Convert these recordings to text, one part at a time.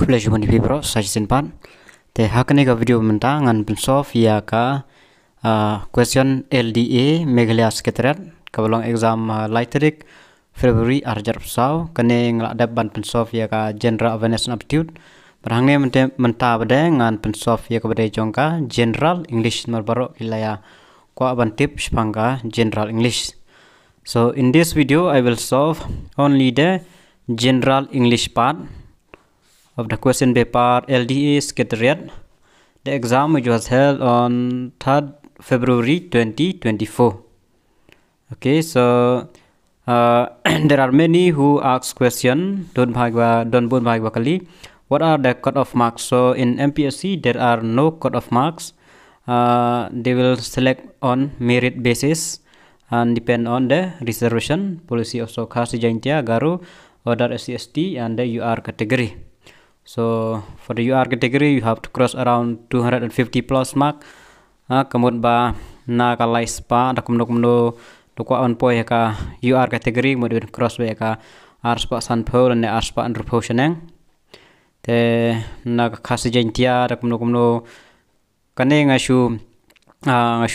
Kublai jumpa di Vibro saja simpan. Te hakne ka video mentang ngan pensolve ya ka question LDA Meghalaya Secretariat kabalong exam Laiterik February arjar pesau kene ngelak ban pensolve ya ka General Awareness and Aptitude. Berhangne menta bade ngan pensolve ya ka bade jongka General English merbaro ilaya kwa ban tip spangka General English. So in this video I will solve only the General English part of the question paper Lda Secretariat. The exam which was held on 3rd February 2024. Okay, so there are many who ask question don't kali what are the cut off marks. So in Mpsc there are no cut off marks. They will select on merit basis and depend on the reservation policy also khas jaintia garu other SC/ST and the UR category. So for the UR category you have to cross around 250 plus mark. Kemudian ba na kalai spa da kumno tukwa on poi ka UR category kemudian cross ba ka R spa sanpo dan R spa under positioning. Te na khas jaintia da kumno kane ngasu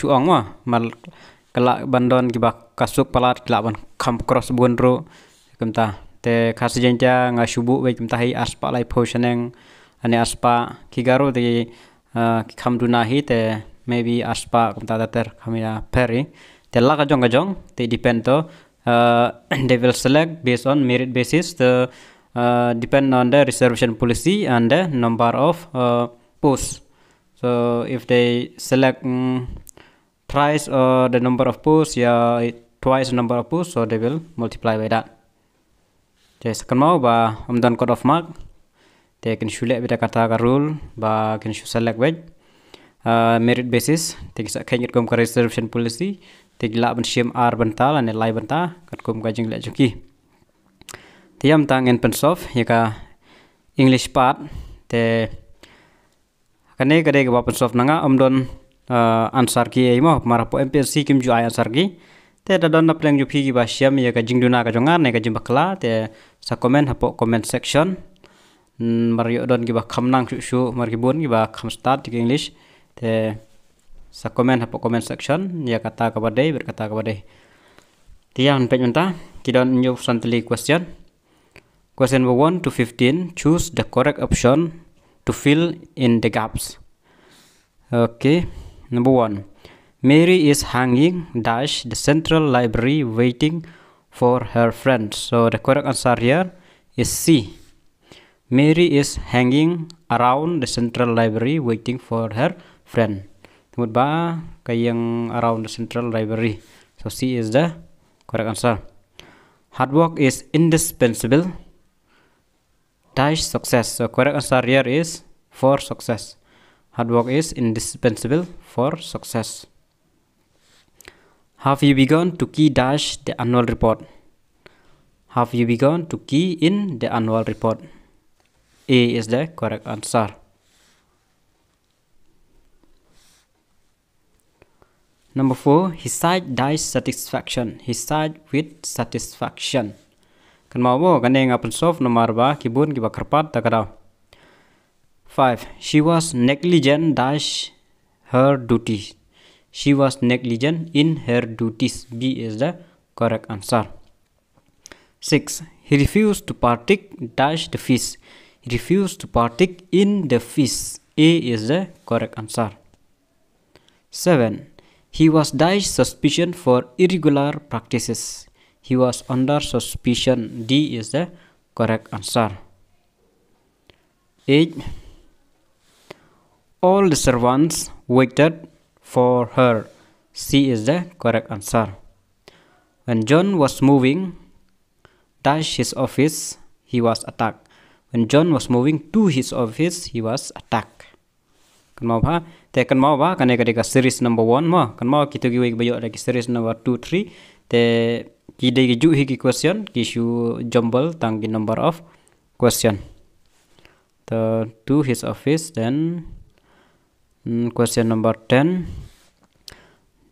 ong mal kelak bandon kibak kasuk palat kelak ban kam cross bunro kemta te khas jaintia ngasubu we kemta hi aspa lai positioning ane aspa kigaro te kham dunahi te maybe aspa kemta ter khamia peri te la kajong te depend to they will select based on merit basis the depend on the reservation policy and the number of posts. So if they select thrice the number of posts, twice the number of posts, so they will multiply by that. Jadi sekarang mau ba amdan cut off mark, they can select beda kata ka rule ba can select with merit basis. They can kait kum ka reservation policy, they gila ban shim R bental ane lai benta kat kum ka jing lek juki. Tiam tang en pensolve ya ka English part te kane kade ka ba pensolve nanga amdon answer ki ai mo mara po Mpsc kim ju ai answer ki te da don na pleng ju phi ki ba syam ya ka jingduna ka jongar ne ka jimbakla te sa comment hapo comment section mario don ki ba khamnang shu mar ki bon ki ba kham start ki English te sa comment hapo comment section ya kata ka badai berkata ka badai tiang penjunta ki don new santli question number 1 to 15 choose the correct option to fill in the gaps. Okay, number 1. Mary is hanging dash the central library waiting for her friend. So the correct answer here is C. Mary is hanging around the central library waiting for her friend. Kemudian ba kayang around the central library. So C is the correct answer. Hard work is indispensable dash success. So correct answer here is for success. Hard work is indispensable for success. Have you begun to key dash the annual report? Have you begun to key in the annual report? A is the correct answer. Number 4. He sighed dash satisfaction. He sighed with satisfaction. Kan mau kan yang akan solve nomor ba kibun kiba kerpat takada. 5. She was negligent dash her duties. She was negligent in her duties. B is the correct answer. 6. He refused to partake dash the fish. He refused to partake in the fish. A is the correct answer. 7. He was dash suspicion for irregular practices. He was under suspicion. D is the correct answer. 8. All the servants waited for her. C is the correct answer. When John was moving dash his office, he was attacked. When John was moving to his office, he was attacked. Kan mau ba? Te kan mau ba kan ka series number 1 mo. Kan mau kita giwe bayo lagi series number 2 3 te kide ki ju hi ki question ki shu jumble tang ki number of question. The to his office then question number 10.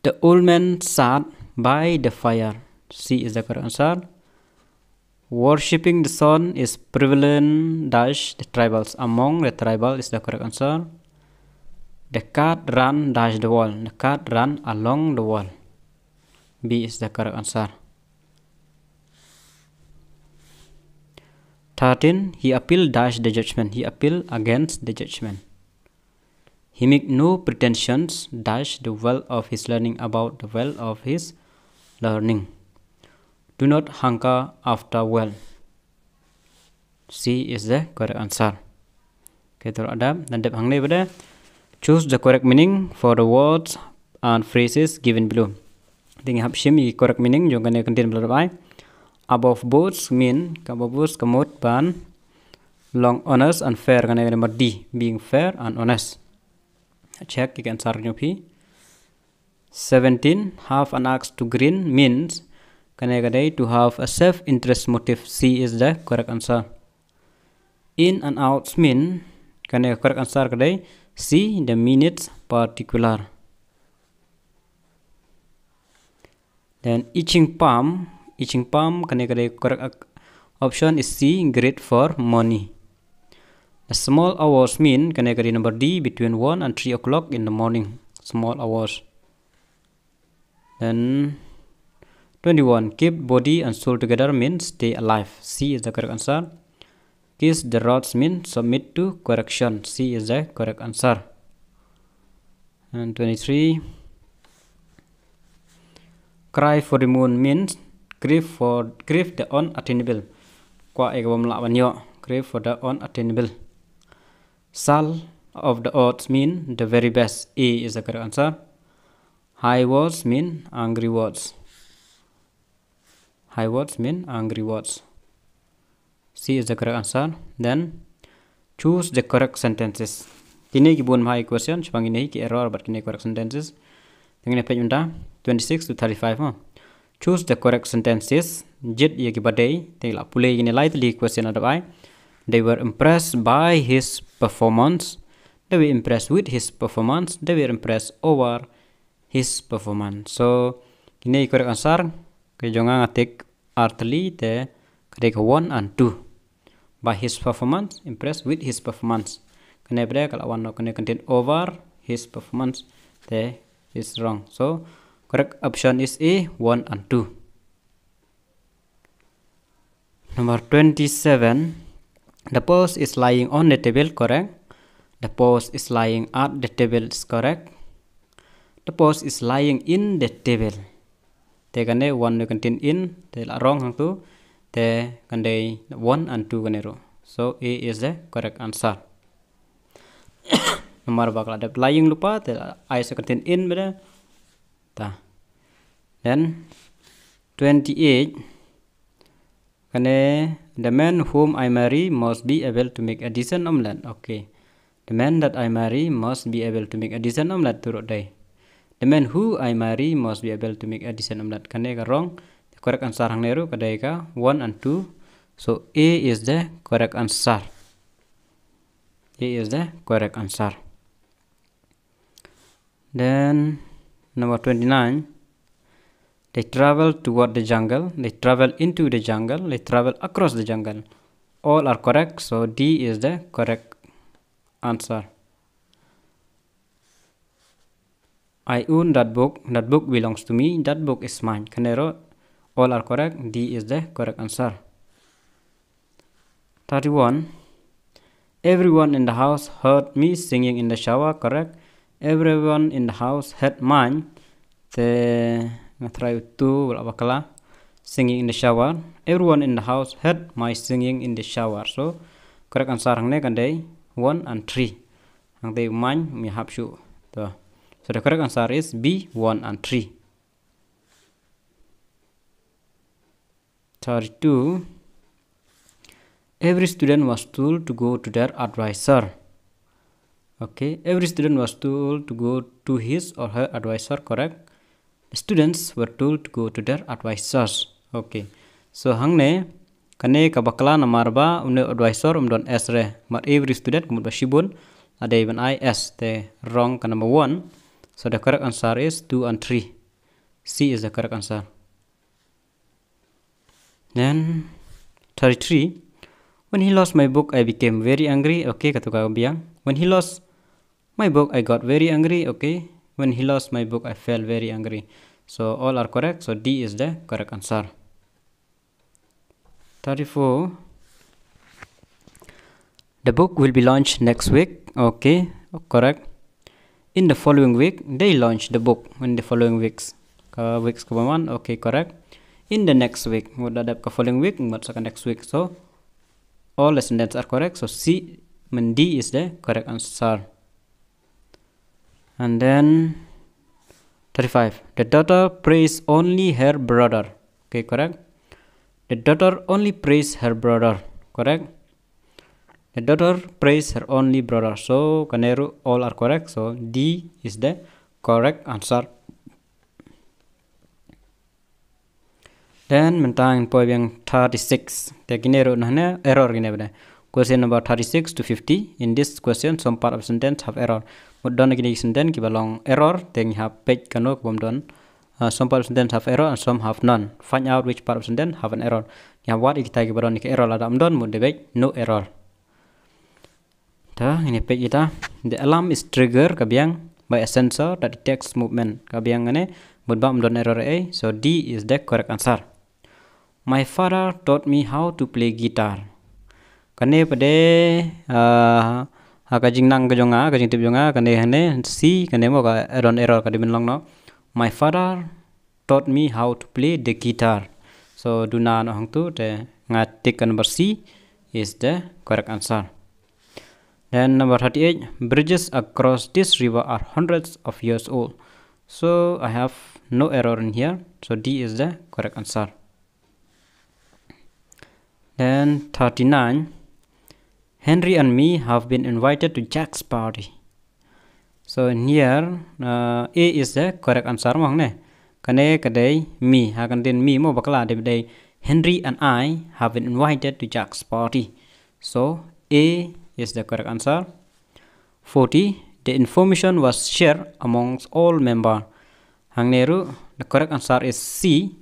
The old man sat by the fire. C is the correct answer. Worshipping the sun is prevalent dash the tribals. Among the tribal is the correct answer. The cat ran dash the wall. The cat ran along the wall. B is the correct answer. 13. He appealed dash the judgment. He appealed against the judgment. He made no pretensions dash the well of his learning about the well of his learning. Do not hanker after well. C is the correct answer. Okay, choose the correct meaning for the words and phrases given below. Think have shim correct meaning yung kanya contain below by. Above boards mean above boards kamot ban long honest and fair kanya number D being fair and honest. Check you can answer your P. 17. Have an axe to grind means to have a self-interest motive. C is the correct answer. In and out mean correct answer today. C the minutes particular. Then itching palm correct option is C great for money. The small hours mean number D between 1 and 3 o'clock in the morning. Small hours. Then 21. Keep body and soul together means stay alive. C is the correct answer. Kiss the rods means submit to correction. C is the correct answer. And 23. Cry for the moon means grieve the unattainable. Grieve for the unattainable. Salt of the earth mean the very best. A is the correct answer. High words mean angry words. High words mean angry words. C is the correct answer. Then choose the correct sentences. Kini gibun my question. Chupang ini ki error but kini correct sentences. Tingin page 26 to 35. Choose the correct sentences. Jit ye gibadai. Tingla pulai ini lightly question adabai. They were impressed by his performance. They were impressed with his performance. They were impressed over his performance. So kini correct answer. Kejonga ngatik artli te ketik 1 and 2. By his performance, impressed with his performance. Kena beda kalau one kena contain over his performance, te is wrong. So correct option is A 1 and 2. Number 27. The purse is lying on the table, correct. The purse is lying at the table is correct. The purse is lying in the table. Te kane one contain in, te la wrong hang tu. Te kane 1 and 2 kane ro. So A is the correct answer. Nomor bakal ada lying lupa, te I contain in beda. Ta. Then 28. Kane the man whom I marry must be able to make a decent omelette. Okay. The man that I marry must be able to make a decent omelette turut day. The man who I marry must be able to make a decent omelette. Kane ka wrong. The correct answer hang neru kadai ka 1 and 2. So A is the correct answer. A is the correct answer. Then number 29. They travel toward the jungle. They travel into the jungle. They travel across the jungle. All are correct. So D is the correct answer. I own that book. That book belongs to me. That book is mine. Kanero. All are correct. D is the correct answer. 31. Everyone in the house heard me singing in the shower. Correct. Everyone in the house heard mine. The try to bakala singing in the shower. Everyone in the house heard my singing in the shower. So correct answer hang ne kandai 1 and 3. Hang dei mine mi hap shu. So the correct answer is B 1 and 3. 32. Every student was told to go to their advisor. Okay, every student was told to go to his or her advisor, correct. The students were told to go to their advisors. Okay, so hang ne kane kabakala namarba umne advisor umdon S re. But every student kumut bashibun ada even I S the wrong ka number 1. So the correct answer is 2 and 3. C is the correct answer. Then 33. When he lost my book, I became very angry. Okay, katuka biang. When he lost my book, I got very angry. Okay. When he lost my book, I felt very angry. So all are correct. So D is the correct answer. 34. The book will be launched next week. Okay, correct. In the following week, they launch the book. In the following weeks, kemudian, okay, correct. In the next week, the following week, next week. So all the sentences are correct. So C and D is the correct answer. And then 35. The daughter praised only her brother. Okay, correct. The daughter only praised her brother. Correct. The daughter praised her only brother. So kaneru all are correct. So D is the correct answer. Then mentang point 36. The kineru nahne error gine. Question number 36 to 50. In this question, some part of sentence have error. Mudon gini sentence kibalong error. Then you have page kano kumdon. Some part of sentence have error and some have none. Find out which part of sentence have an error. Ya what kita kibalong error ada amdon mudebek no error. Ini page kita. The alarm is triggered kabiang by a sensor that detects movement. Kabiang ane mudbam don error A. So D is the correct answer. My father taught me how to play guitar. Kane pade kajing nang kajonga kajing tip jonga kane hane C kane mo ka error kadi benlong no. My father taught me how to play the guitar. So duna no hang tu the ngatik number C is the correct answer. Then number 38. Bridges across this river are hundreds of years old. So I have no error in here. So D is the correct answer. Then 39. Henry and me have been invited to Jack's party. So in here, A is the correct answer. Kane kadai me hakan din me mo bakla de Henry and I have been invited to Jack's party. So A is the correct answer. 40. The information was shared amongst all members. Hangneru, the correct answer is C.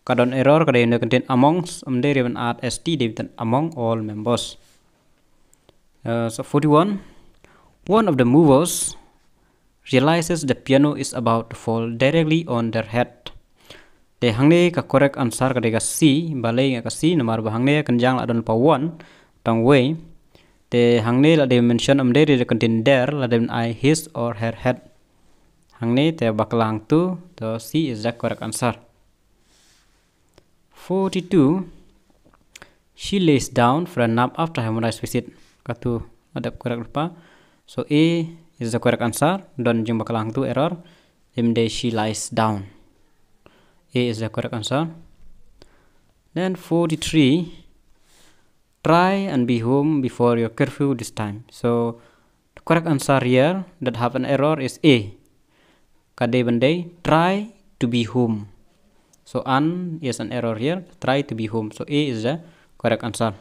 Kadon error kadai no contain amongst even add st dividend among all members. So 41. One of the movers realizes the piano is about to fall directly on their head. The hangne ka correct answer kadai ka C. Balai ka C nomor bahangne kenjang adon pa 1 tong way. The hangne la they mention they contain there la dem I his or her head. Hangne te baklang tu the C is the correct answer. 42. She lays down for a nap after hemorrhage visit. Katu ada correct lupa. So A is the correct answer. Don jeng baklang tu error. Demde she lies down. A is the correct answer. Then 43. Try and be home before your curfew this time. So the correct answer here that have an error is A. Kade bende try to be home. So an is an error here. Try to be home. So A is the correct answer.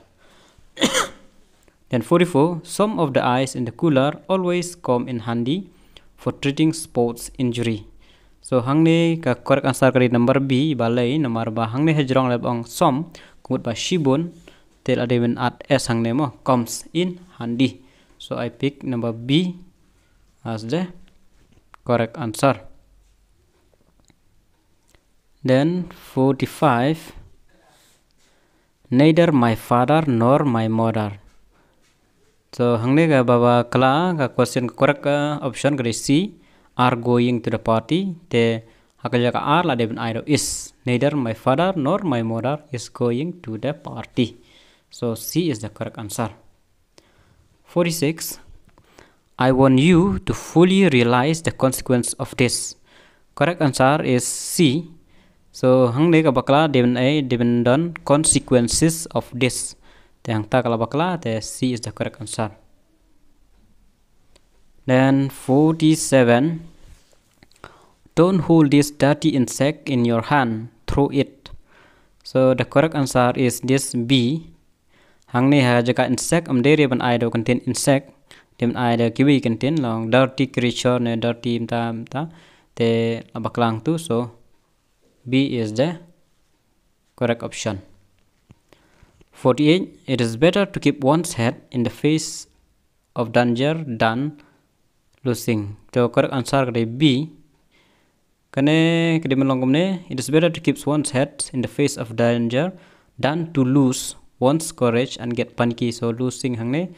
Then 44. Some of the ice in the cooler always come in handy for treating sports injury. So hangne ka correct answer kari number B balai nomor ba hangne hejrong lebong some kumut ba shibun tel ada even at S hangne mo comes in handy. So I pick number B as the correct answer. Then 45. Neither my father nor my mother. So hangne ka baba kala ka question correct option kari C are going to the party. Te hakaja ka R la deben I is. Neither my father nor my mother is going to the party. So C is the correct answer. 46. I want you to fully realize the consequence of this. Correct answer is C. So hangne ka bakla deben don consequences of this. Te hang ta kala bakla te C is the correct answer. Then 47. Don't hold this dirty insect in your hand. Throw it. So the correct answer is this B. Hangne ha jaka insect amdere ban I do contain insect. Dem I do kiwi contain long dirty creature ne dirty mta te labaklang tu. So B is the correct option. 48. It is better to keep one's head in the face of danger than losing. So correct answer kade B. Kane kade melongomne. It is better to keep one's head in the face of danger than to lose one's courage and get panicky. So losing hangne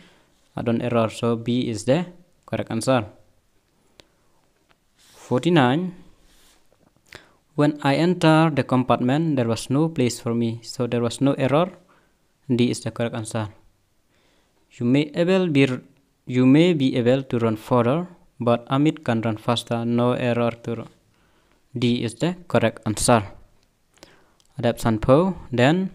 adon error. So B is the correct answer. 49. When I entered the compartment, there was no place for me. So there was no error. D is the correct answer. You may be able to run further, but Amit can run faster. No error to run. D is the correct answer. Adapt sample. Then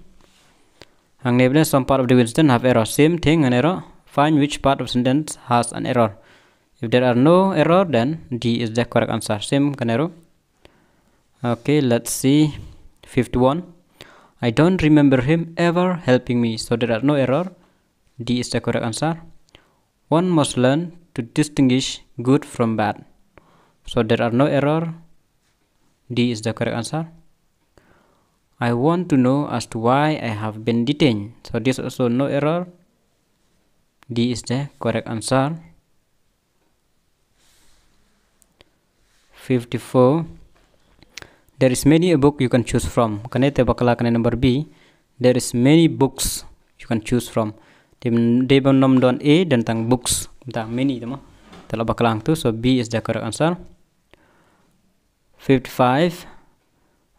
some part of the sentence have error. Same thing, an error. Find which part of sentence has an error. If there are no error, then D is the correct answer. Same can error. Okay, let's see. 51. I don't remember him ever helping me. So there are no error. D is the correct answer. One must learn to distinguish good from bad. So there are no error. D is the correct answer. I want to know as to why I have been detained. So this also no error. D is the correct answer. 54. There is many a book you can choose from. Kanete bakala kane number B. There is many books you can choose from. Debon nom don A dan tang books. Tang many tama. Tala bakalang tu. So B is the correct answer. 55.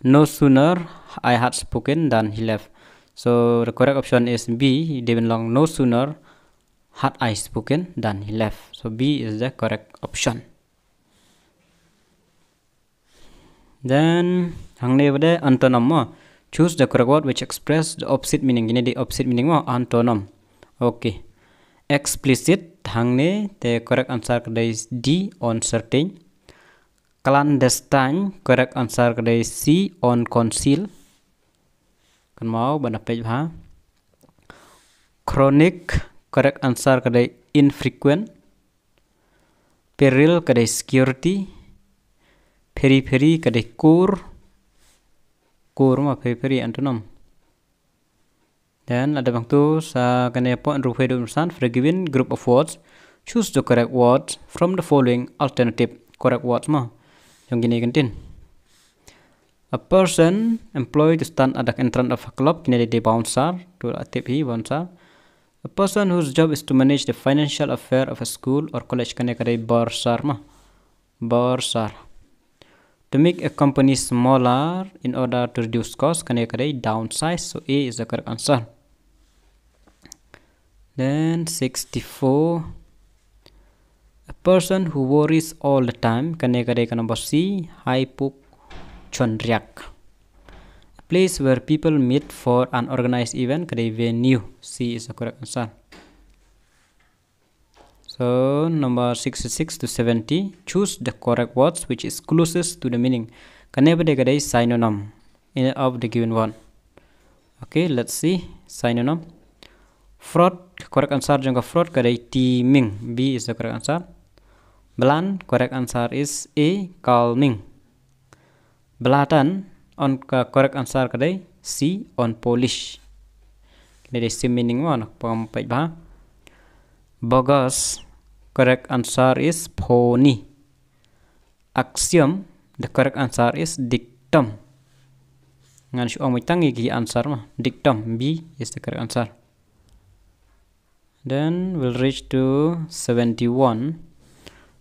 No sooner I had spoken than he left. So the correct option is B. Debon long no sooner had I spoken than he left. So B is the correct option. Then hangne bade antonym mo. Choose the correct word which express the opposite meaning. Ini the opposite meaning mo antonym. Okay. Explicit hangne the correct answer is D, uncertain. Clandestine correct answer is C, unconcealed. Kan mau bana page ha. Chronic correct answer is infrequent. Peril is security. Peri kade core ma peri antonym. Then ada bang tu sa kane point ruhe do understand for a given group of words. Choose the correct words from the following alternative. Correct words ma. Yang gini kantin. A person employed to stand at the entrance of a club. Kini de bouncer to tip he bouncer. A person whose job is to manage the financial affair of a school or college. Kane kade bursar ma. Bursar. To make a company smaller in order to reduce costs, can you downsize? So A is the correct answer. Then 64. A person who worries all the time, can you number C? Hypochondriac. A place where people meet for an organized event, can you venue? C is the correct answer. So number 66 to 70. Choose the correct words which is closest to the meaning. Kaneba de synonym of the given one. Okay, let's see synonym. Fraud correct answer jangka fraud kadai teaming. B is the correct answer. Blunt correct answer is A, calming. Blatant on correct answer kadai C, on polish. Jadi same meaning one pampai bah. Bogus correct answer is phony. Axiom the correct answer is dictum. Ngan shu ong tangi ki answer ma dictum. B is the correct answer. Then we'll reach to 71.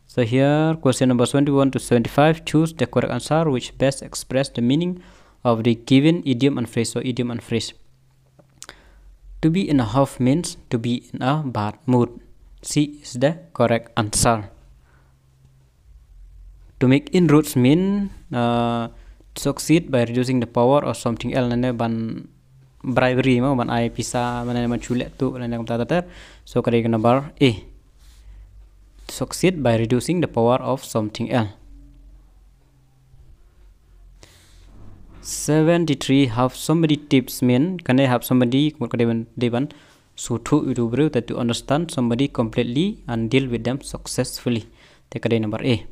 So here question number 71 to 75. Choose the correct answer which best express the meaning of the given idiom and phrase. So idiom and phrase. To be in a huff means to be in a bad mood. C is the correct answer. To make inroads mean succeed by reducing the power of something else. Nane ban bribery mo ban ai pisa nane man chule tu nane kam tata. So correct number A. Succeed by reducing the power of something else. 73. Have somebody tips mean can I have somebody devan so to understand somebody completely and deal with them successfully. Take number A.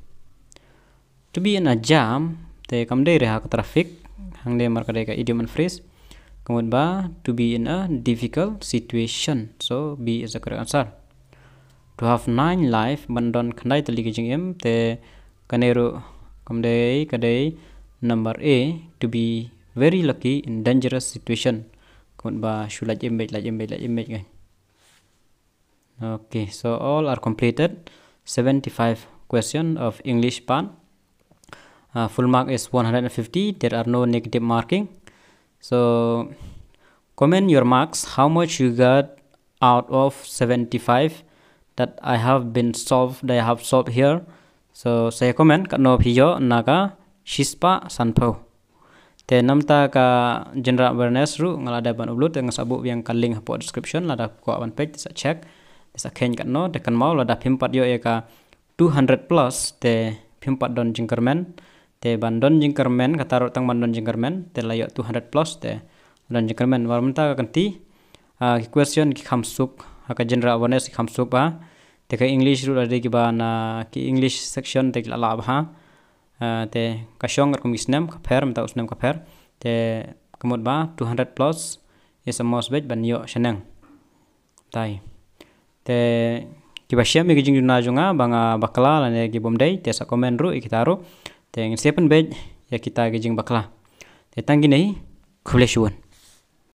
To be in a jam, te kam de reha traffic hang de mar ka idiom and phrase. Kemudian ba to be in a difficult situation. So B is the correct answer. To have 9 life bandon kandai tali kijing em te kanero kamdei kadai number A to be very lucky in dangerous situation. Kemudian ba shulaj image guys. Okay, so all are completed. 75 question of English part. Full mark is 150. There are no negative marking. So comment your marks, how much you got out of 75 that I have solved here. So saya comment kat no hiyo naga shispa sanpo. Te namta ka general awareness ru ngalada ban upload dengan sabuk yang ka link hapo description lada ko one page sa check. Sa ken kat no tekan mau lada pimpat yo ka 200 plus te pimpat don jingkermen te bandon jingkermen kata tang bandon jingkermen te layo 200 plus te don jingkermen war menta ka kanti question ki khamsuk ka general awareness ki khamsuk ba te ka English ru ada ki ba na ki English section te la ba te ka shong ko misnam ka pher menta usnam ka pher te kemud ba 200 plus is a most bit ban yo shenang tai te kiba share mi gijing na junga banga bakla lane gi bomdai te sa comment ru ikitaru te ngin sepen bej ya kita gijing bakla te tangi nei khule shuan